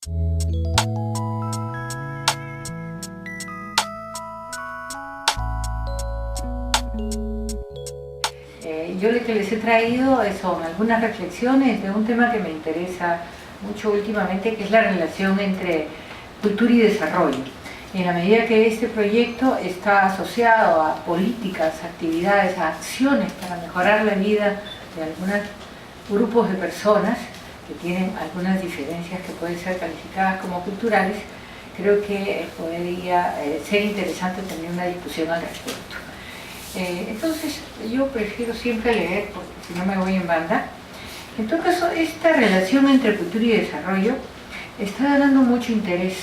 Yo lo que les he traído son algunas reflexiones de un tema que me interesa mucho últimamente, que es la relación entre cultura y desarrollo. En la medida que este proyecto está asociado a políticas, actividades, a acciones para mejorar la vida de algunos grupos de personas que tienen algunas diferencias que pueden ser calificadas como culturales, creo que podría ser interesante tener una discusión al respecto. Entonces yo prefiero siempre leer, porque si no me voy en banda. En todo caso, esta relación entre cultura y desarrollo está ganando mucho interés,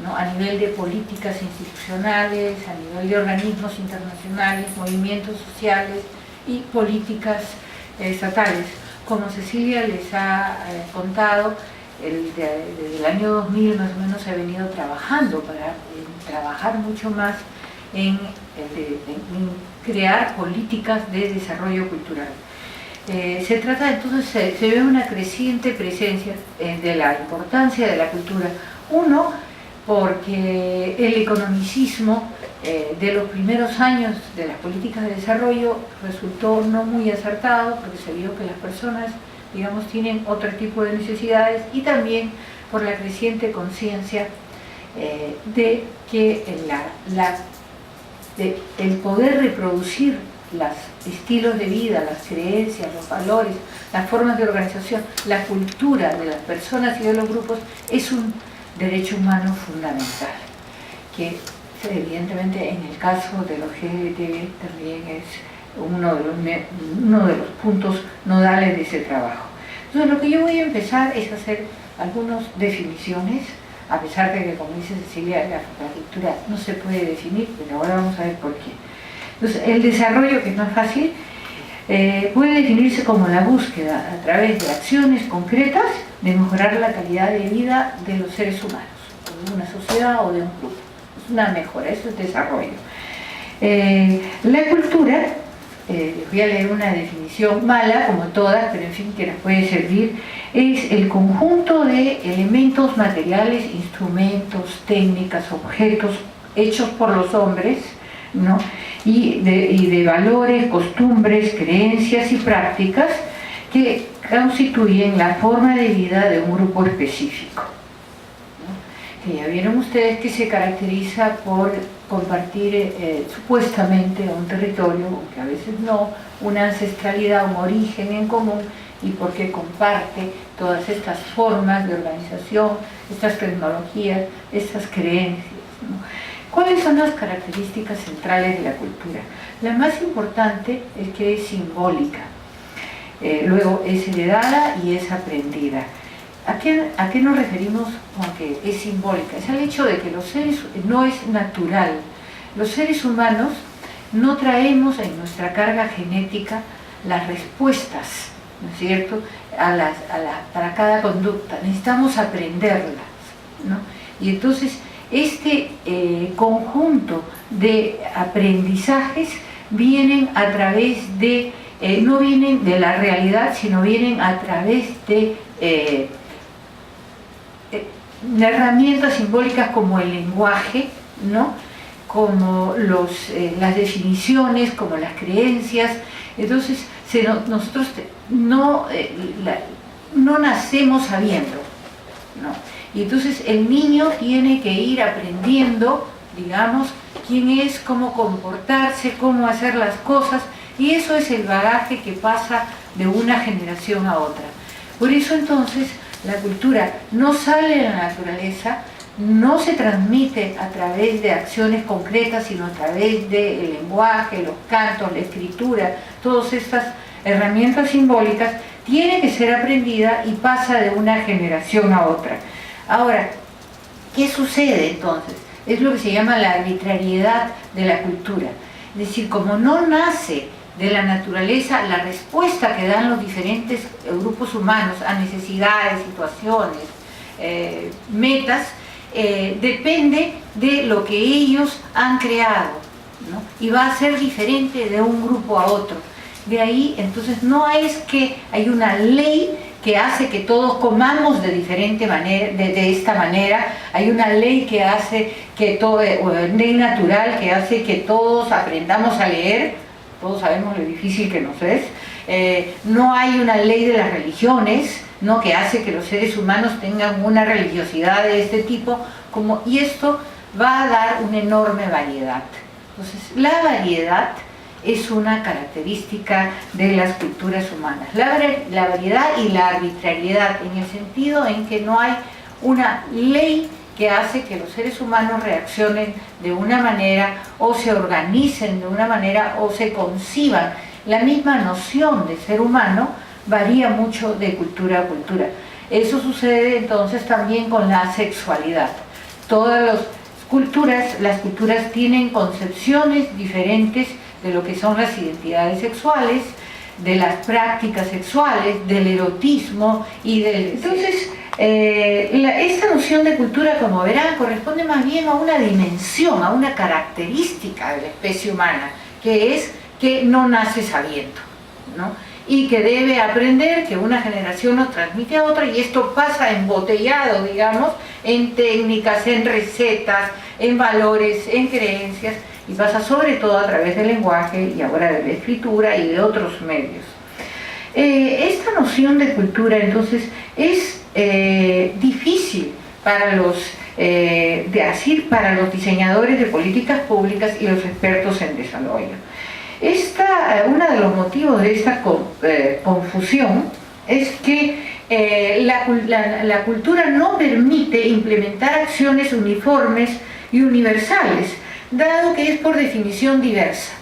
¿no? A nivel de políticas institucionales, a nivel de organismos internacionales, movimientos sociales y políticas estatales. Como Cecilia les ha contado, desde el año 2000 más o menos se ha venido trabajando para trabajar mucho más en crear políticas de desarrollo cultural. Se trata entonces, se ve una creciente presencia de la importancia de la cultura. Uno, porque el economicismo de los primeros años de las políticas de desarrollo resultó no muy acertado, porque se vio que las personas, digamos, tienen otro tipo de necesidades, y también por la creciente conciencia de que el poder reproducir los estilos de vida, las creencias, los valores, las formas de organización, la cultura de las personas y de los grupos es un derecho humano fundamental, que evidentemente en el caso de los LGBT también es uno de los puntos nodales de ese trabajo. Entonces lo que yo voy a empezar es hacer algunas definiciones, a pesar de que, como dice Cecilia, la cultura no se puede definir, pero ahora vamos a ver por qué. Entonces, el desarrollo, que es más fácil, puede definirse como la búsqueda a través de acciones concretas de mejorar la calidad de vida de los seres humanos, o de una sociedad o de un grupo. Es una mejora, eso es desarrollo. La cultura, les voy a leer una definición mala, como todas, pero en fin, que nos puede servir, es el conjunto de elementos materiales, instrumentos, técnicas, objetos hechos por los hombres, ¿no? y de valores, costumbres, creencias y prácticas que constituyen la forma de vida de un grupo específico, ¿no? Que ya vieron ustedes que se caracteriza por compartir supuestamente un territorio, aunque a veces no, una ancestralidad, un origen en común, y porque comparte todas estas formas de organización, estas tecnologías, estas creencias, ¿no? ¿Cuáles son las características centrales de la cultura? La más importante es que es simbólica, luego es heredada y es aprendida. ¿A qué nos referimos con que es simbólica? Es al hecho de que los seres, no es natural. Los seres humanos no traemos en nuestra carga genética las respuestas, ¿no es cierto?, para cada conducta. Necesitamos aprenderlas, ¿no? Y entonces este conjunto de aprendizajes vienen a través de, no vienen de la realidad, sino vienen a través de herramientas simbólicas como el lenguaje, ¿no?, como las definiciones, como las creencias. Entonces nosotros no nacemos sabiendo, ¿no? Y entonces el niño tiene que ir aprendiendo, digamos, quién es, cómo comportarse, cómo hacer las cosas, y eso es el bagaje que pasa de una generación a otra. Por eso entonces la cultura no sale de la naturaleza, no se transmite a través de acciones concretas, sino a través del lenguaje, los cantos, la escritura, todas estas herramientas simbólicas, tiene que ser aprendida y pasa de una generación a otra. Ahora, ¿qué sucede entonces? Es lo que se llama la arbitrariedad de la cultura. Es decir, como no nace de la naturaleza, la respuesta que dan los diferentes grupos humanos a necesidades, situaciones, metas, depende de lo que ellos han creado, ¿no? Y va a ser diferente de un grupo a otro. De ahí, entonces, no es que hay una ley que hace que todos comamos de diferente manera, de esta manera. Hay una ley que hace que todo, ley natural que hace que todos aprendamos a leer. Todos sabemos lo difícil que nos es. No hay una ley de las religiones, ¿no?, que hace que los seres humanos tengan una religiosidad de este tipo, y esto va a dar una enorme variedad. Entonces, la variedad es una característica de las culturas humanas. La variedad y la arbitrariedad, en el sentido en que no hay una ley que hace que los seres humanos reaccionen de una manera, o se organicen de una manera, o se conciban. La misma noción de ser humano varía mucho de cultura a cultura. Eso sucede entonces también con la sexualidad. Todas las culturas tienen concepciones diferentes de lo que son las identidades sexuales, de las prácticas sexuales, del erotismo y del... Entonces, esta noción de cultura, como verán, corresponde más bien a una dimensión, a una característica de la especie humana, que es que no nace sabiendo, ¿no?, y que debe aprender, que una generación nos transmite a otra, y esto pasa embotellado, digamos, en técnicas, en recetas, en valores, en creencias, y pasa sobre todo a través del lenguaje y ahora de la escritura y de otros medios. Esta noción de cultura, entonces, es difícil para los diseñadores de políticas públicas y los expertos en desarrollo. Uno de los motivos de esta confusión es que la cultura no permite implementar acciones uniformes y universales, dado que es por definición diversa.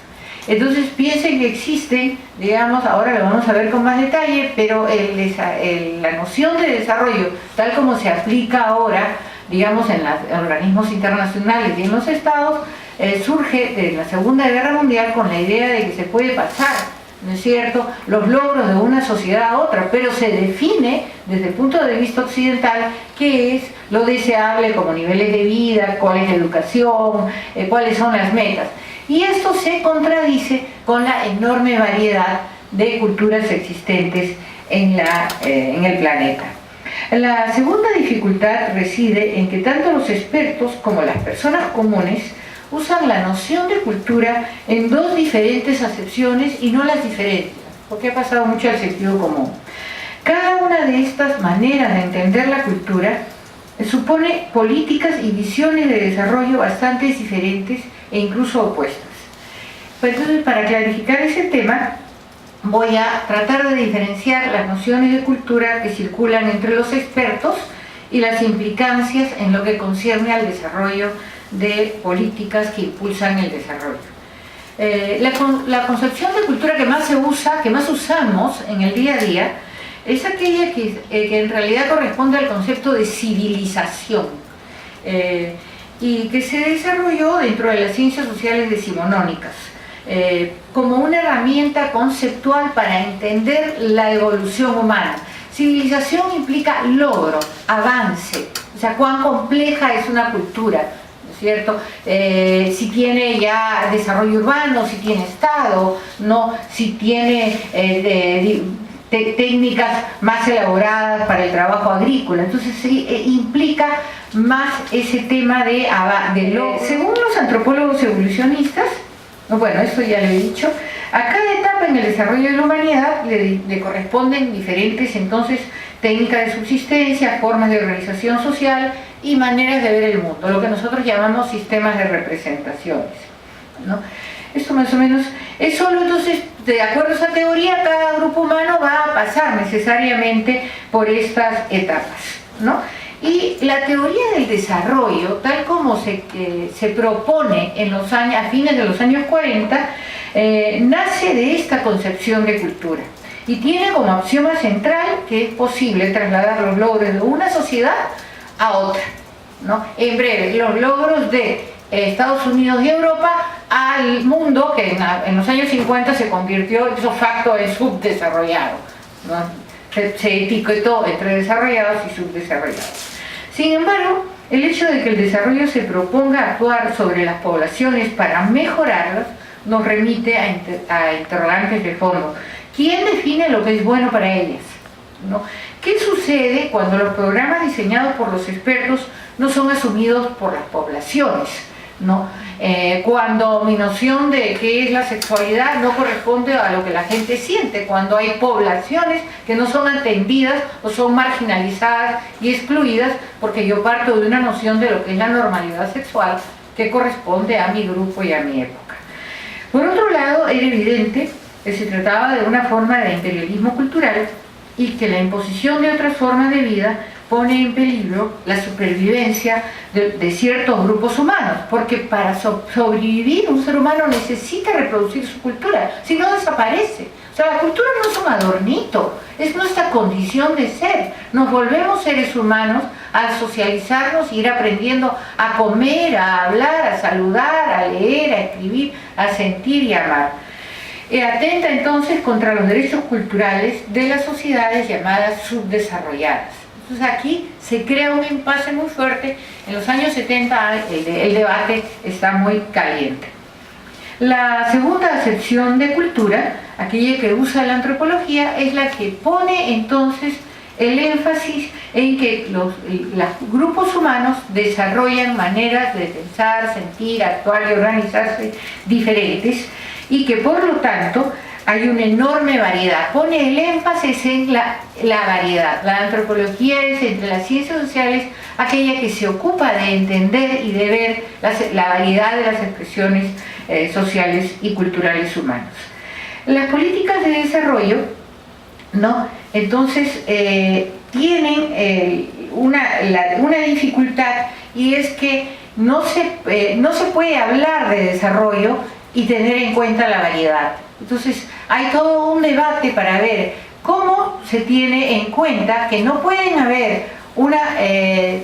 Entonces piensen que existen, digamos, ahora lo vamos a ver con más detalle, pero la noción de desarrollo, tal como se aplica ahora, digamos, en los organismos internacionales y en los estados, surge de la Segunda Guerra Mundial con la idea de que se puede pasar, ¿no es cierto?, los logros de una sociedad a otra, pero se define desde el punto de vista occidental qué es lo deseable como niveles de vida, cuál es la educación, cuáles son las metas. Y esto se contradice con la enorme variedad de culturas existentes en el planeta. La segunda dificultad reside en que tanto los expertos como las personas comunes usan la noción de cultura en dos diferentes acepciones y no las diferencian, porque ha pasado mucho al sentido común. Cada una de estas maneras de entender la cultura supone políticas y visiones de desarrollo bastante diferentes e incluso opuestas. Entonces, para clarificar ese tema, voy a tratar de diferenciar las nociones de cultura que circulan entre los expertos y las implicancias en lo que concierne al desarrollo de políticas que impulsan el desarrollo. La concepción de cultura que más se usa, que más usamos en el día a día, es aquella que en realidad corresponde al concepto de civilización, y que se desarrolló dentro de las ciencias sociales decimonónicas, como una herramienta conceptual para entender la evolución humana. Civilización implica logro, avance, o sea, cuán compleja es una cultura, ¿no es cierto? Si tiene ya desarrollo urbano, si tiene estado, ¿no? Si tiene técnicas más elaboradas para el trabajo agrícola. Entonces implica más ese tema de logro. Según los antropólogos evolucionistas, bueno, esto ya lo he dicho, a cada etapa en el desarrollo de la humanidad le corresponden diferentes, entonces, técnicas de subsistencia, formas de organización social y maneras de ver el mundo, lo que nosotros llamamos sistemas de representaciones, ¿no? Esto más o menos es solo, entonces, de acuerdo a esa teoría, cada grupo humano va a pasar necesariamente por estas etapas, ¿no? Y la teoría del desarrollo, tal como se propone a fines de los años 40, nace de esta concepción de cultura y tiene como axioma central que es posible trasladar los logros de una sociedad a otra, ¿no? En breve, los logros de Estados Unidos y Europa al mundo que en los años 50 se convirtió ipso facto en subdesarrollado, ¿no? Se etiquetó entre desarrollados y subdesarrollados. Sin embargo, el hecho de que el desarrollo se proponga actuar sobre las poblaciones para mejorarlas nos remite a interrogantes de fondo. ¿Quién define lo que es bueno para ellas? ¿No? ¿Qué sucede cuando los programas diseñados por los expertos no son asumidos por las poblaciones, ¿no? Cuando mi noción de qué es la sexualidad no corresponde a lo que la gente siente, cuando hay poblaciones que no son atendidas o son marginalizadas y excluidas porque yo parto de una noción de lo que es la normalidad sexual que corresponde a mi grupo y a mi época. Por otro lado, era evidente que se trataba de una forma de imperialismo cultural y que la imposición de otras formas de vida pone en peligro la supervivencia de ciertos grupos humanos, porque para sobrevivir un ser humano necesita reproducir su cultura, si no desaparece. O sea, la cultura no es un adornito, es nuestra condición de ser. Nos volvemos seres humanos al socializarnos, ir aprendiendo a comer, a hablar, a saludar, a leer, a escribir, a sentir y a amar. Atenta entonces contra los derechos culturales de las sociedades llamadas subdesarrolladas. Entonces aquí se crea un impasse muy fuerte. En los años 70 el debate está muy caliente. La segunda acepción de cultura, aquella que usa la antropología, es la que pone entonces el énfasis en que los grupos humanos desarrollan maneras de pensar, sentir, actuar y organizarse diferentes, y que por lo tanto hay una enorme variedad. Pone el énfasis en la variedad. La antropología es, entre las ciencias sociales, aquella que se ocupa de entender y de ver la variedad de las expresiones sociales y culturales humanas. Las políticas de desarrollo, ¿no? Entonces tienen una dificultad, y es que no se puede hablar de desarrollo y tener en cuenta la variedad. Entonces hay todo un debate para ver cómo se tiene en cuenta que no pueden haber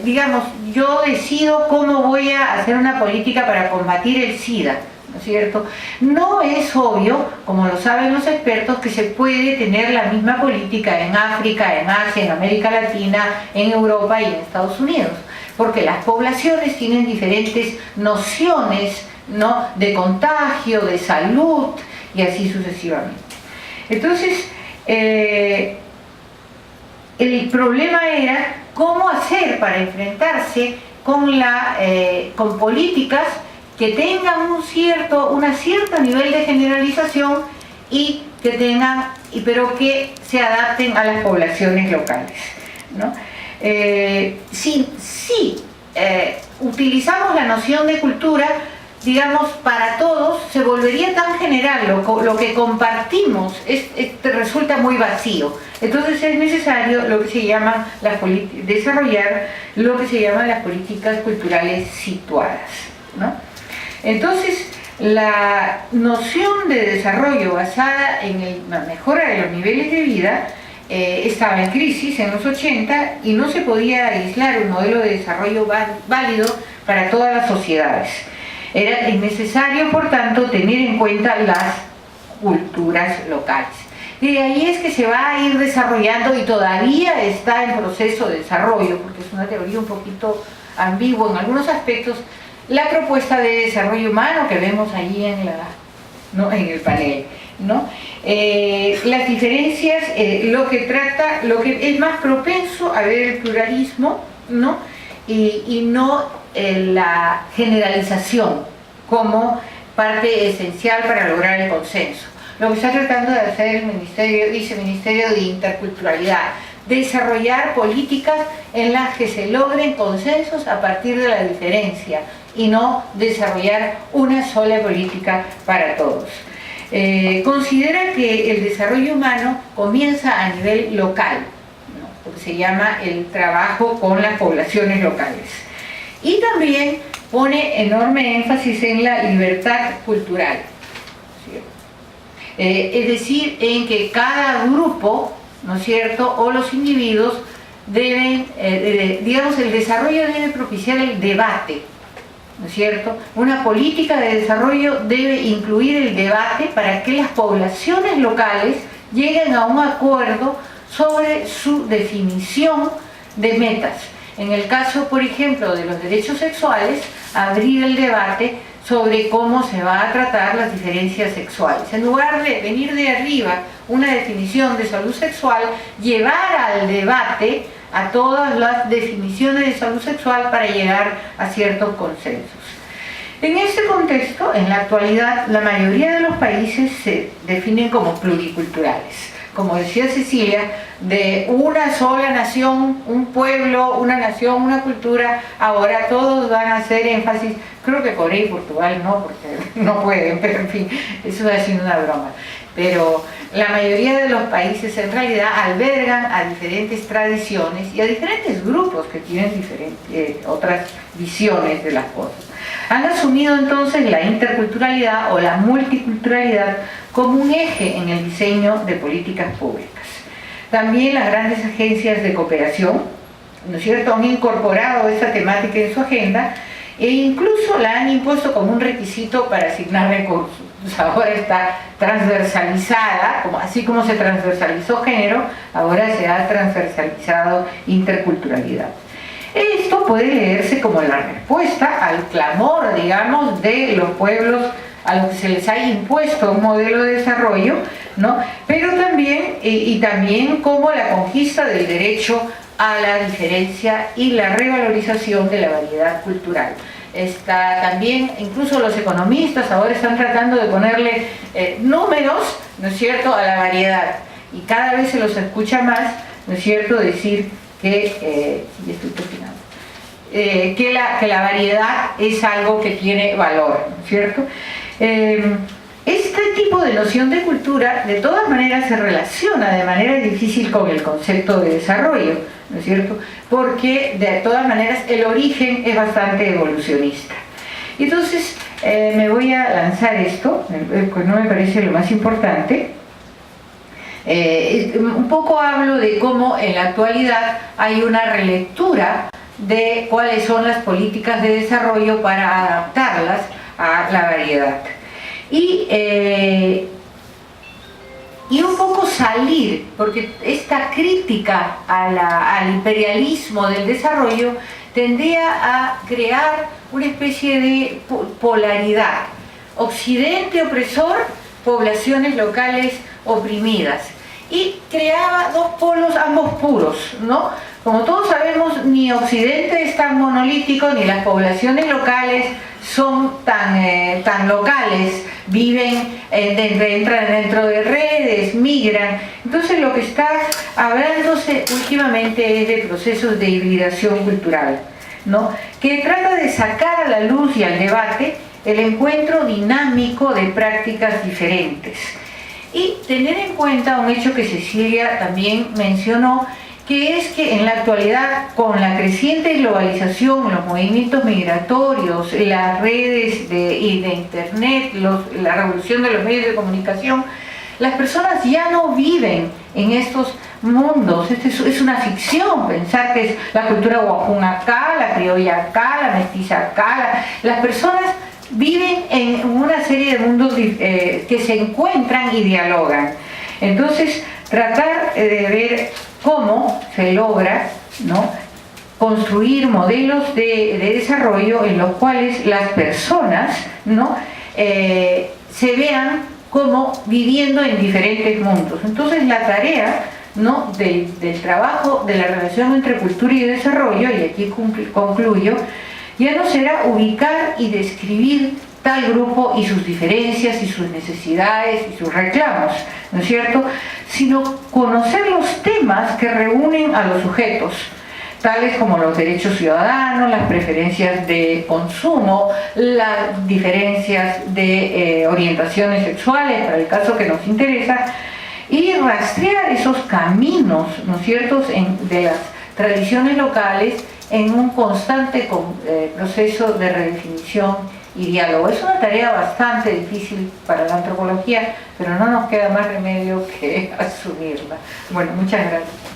digamos, yo decido cómo voy a hacer una política para combatir el SIDA, ¿no es cierto? No es obvio, como lo saben los expertos, que se puede tener la misma política en África, en Asia, en América Latina, en Europa y en Estados Unidos, porque las poblaciones tienen diferentes nociones, ¿no?, de contagio, de salud, y así sucesivamente. Entonces, el problema era cómo hacer para enfrentarse con políticas que tengan un cierto nivel de generalización y pero que se adapten a las poblaciones locales, ¿no? Si utilizamos la noción de cultura, digamos, para todos, se volvería tan general, lo que compartimos resulta muy vacío. Entonces es necesario desarrollar lo que se llaman las políticas culturales situadas, ¿no? Entonces, la noción de desarrollo basada en la mejora de los niveles de vida estaba en crisis en los 80 y no se podía aislar un modelo de desarrollo válido para todas las sociedades. Era necesario, por tanto, tener en cuenta las culturas locales. Y de ahí es que se va a ir desarrollando, y todavía está en proceso de desarrollo, porque es una teoría un poquito ambigua en algunos aspectos, la propuesta de desarrollo humano que vemos allí en el panel, ¿no? Las diferencias, lo que es más propenso a ver el pluralismo, ¿no? Y no la generalización como parte esencial para lograr el consenso. Lo que está tratando de hacer el Viceministerio de Interculturalidad, desarrollar políticas en las que se logren consensos a partir de la diferencia y no desarrollar una sola política para todos. Considera que el desarrollo humano comienza a nivel local, ¿no?, lo que se llama el trabajo con las poblaciones locales. Y también pone enorme énfasis en la libertad cultural, ¿sí? Es decir, en que cada grupo, ¿no es cierto?, o los individuos deben, digamos, el desarrollo debe propiciar el debate, ¿no es cierto? Una política de desarrollo debe incluir el debate para que las poblaciones locales lleguen a un acuerdo sobre su definición de metas. En el caso, por ejemplo, de los derechos sexuales, abrir el debate sobre cómo se va a tratar las diferencias sexuales. En lugar de venir de arriba una definición de salud sexual, llevar al debate a todas las definiciones de salud sexual para llegar a ciertos consensos. En este contexto, en la actualidad, la mayoría de los países se definen como pluriculturales. Como decía Cecilia, de una sola nación, un pueblo, una nación, una cultura, ahora todos van a hacer énfasis, creo que Corea y Portugal no, porque no pueden, pero en fin, eso es sido una broma. Pero la mayoría de los países en realidad albergan a diferentes tradiciones y a diferentes grupos que tienen otras visiones de las cosas. Han asumido entonces la interculturalidad o la multiculturalidad como un eje en el diseño de políticas públicas. También las grandes agencias de cooperación, ¿no es cierto?, han incorporado esta temática en su agenda e incluso la han impuesto como un requisito para asignar recursos. Ahora está transversalizada, así como se transversalizó género, ahora se ha transversalizado interculturalidad. Esto puede leerse como la respuesta al clamor, digamos, de los pueblos a los que se les ha impuesto un modelo de desarrollo, ¿no? Pero también, y también como la conquista del derecho a la diferencia y la revalorización de la variedad cultural. También, incluso los economistas ahora están tratando de ponerle números, ¿no es cierto?, a la variedad, y cada vez se los escucha más, ¿no es cierto?, decir que, que la variedad es algo que tiene valor, ¿no es cierto? Este tipo de noción de cultura de todas maneras se relaciona de manera difícil con el concepto de desarrollo, ¿no es cierto? Porque de todas maneras el origen es bastante evolucionista. Entonces me voy a lanzar esto, pues no me parece lo más importante. Un poco hablo de cómo en la actualidad hay una relectura de cuáles son las políticas de desarrollo para adaptarlas a la variedad. Y un poco salir, porque esta crítica al imperialismo del desarrollo tendría a crear una especie de polaridad. Occidente opresor, poblaciones locales oprimidas. Y creaba dos polos, ambos puros, ¿no? Como todos sabemos, ni Occidente es tan monolítico, ni las poblaciones locales son tan locales, viven, entran dentro de redes, migran. Entonces lo que está hablándose últimamente es de procesos de hibridación cultural, ¿no?, que trata de sacar a la luz y al debate el encuentro dinámico de prácticas diferentes. Y tener en cuenta un hecho que Cecilia también mencionó, que es que en la actualidad, con la creciente globalización, los movimientos migratorios, las redes de internet, la revolución de los medios de comunicación, las personas ya no viven en estos mundos. Es una ficción pensar que es la cultura guajún acá, la criolla acá, la mestiza acá. Las personas viven en una serie de mundos que se encuentran y dialogan. Entonces, tratar de ver cómo se logra, ¿no?, construir modelos de desarrollo en los cuales las personas, ¿no?, se vean como viviendo en diferentes mundos. Entonces la tarea, ¿no?, del trabajo de la relación entre cultura y desarrollo, y aquí concluyo, ya no será ubicar y describir tal grupo y sus diferencias y sus necesidades y sus reclamos, ¿no es cierto?, sino conocer los temas que reúnen a los sujetos, tales como los derechos ciudadanos, las preferencias de consumo, las diferencias de orientaciones sexuales, para el caso que nos interesa, y rastrear esos caminos, ¿no es cierto?, de las tradiciones locales en un constante proceso de redefinición y diálogo. Es una tarea bastante difícil para la antropología, pero no nos queda más remedio que asumirla. Bueno, muchas gracias.